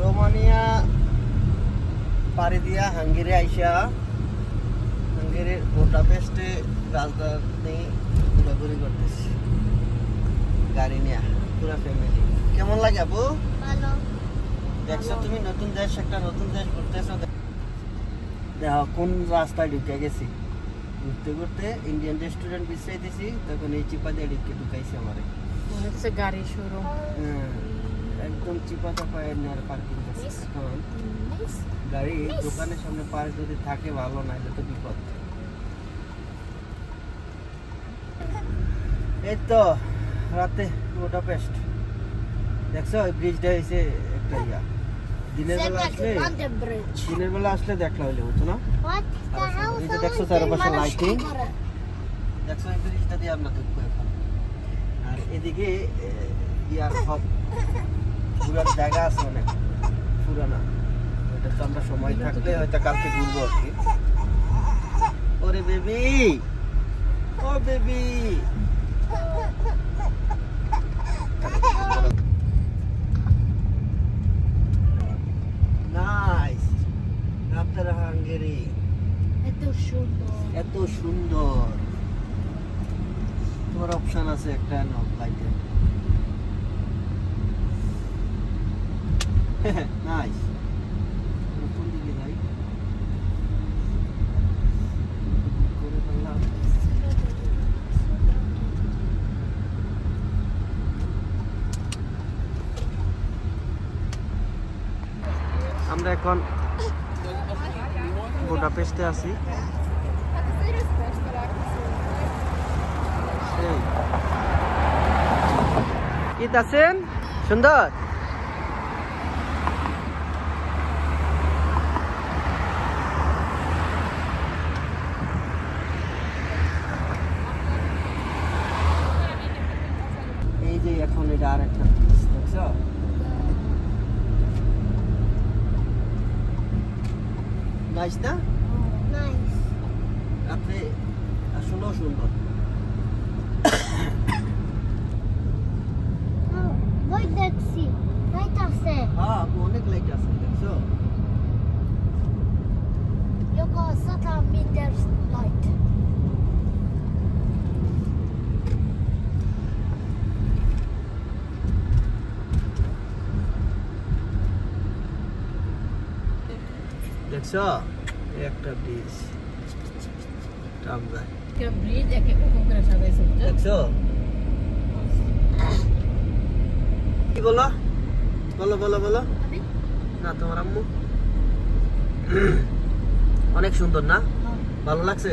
Romania পাড়ি দিয়া Hungary আইসা হাঙ্গেরির বুদাপেস্টে রাজধানী ঘোরাঘুরি করতেছি গাড়ি নিয়ে পুরা ফ্যামিলি। কেমন লাগে আপু? ভালো। দেখছো তুমি নতুন দেশ, একটা নতুন দেশ ঘুরতেছো। দেখো কোন রাস্তায় ঢুকে গেছি। ঘুরতে ঘুরতে ইন্ডিয়ান রেস্টুরেন্ট বিশ্রাইতেছি, তখন এই চিপা দিয়ে ঢুকাইছে আমারে। হচ্ছে গাড়ি শোরুম। একদম চিপাটা পায়ের নেয়ার পার্কিং আছে। এখন গাড়ি দোকানের সামনে পার্ক যদি থাকে ভালো, না এটা তো বিপদ। এই তো রাতে বুদাপেস্ট দেখছো, ওই ব্রিজটা হয়েছে একটা ইয়া। দিনের বেলা আসলে দেখলা হইলে বুঝছো না। এই যে দেখছো চারপাশে লাইটিং, দেখছো এই ব্রিজটা দিয়ে আমরা দেখবো এখন। আর এদিকে ইয়ার সব ঘুরার জায়গা আছে অনেক পুরানা, ওইটা তো আমরা সময় থাকলে হয়তো কালকে ঘুরবো আর কি। ওরে বেবি, ও বেবি, নাইস। রাতের হাঙ্গেরি এত সুন্দর। তোমার অপশন আছে একটা লাইটে। নাইস। কোন দিকে যাই? করে ফেললাম। আমরা এখন বুদাপেস্টে আছি। কি আছেন? সুন্দর। এই যে এখন এটা আর একটা দেখছো, নাইস না? রাত্রে আসলেও সুন্দর। হ্যাঁ, অনেক লাইট আছে দেখছো। দেখছো একটা ব্রিজ, ব্রিজ একে ওরকম করে সাজাইছে দেখছো। কি বলো বলো বলো বলো না, তোমার আম্মু অনেক সুন্দর না? ভালো লাগছে?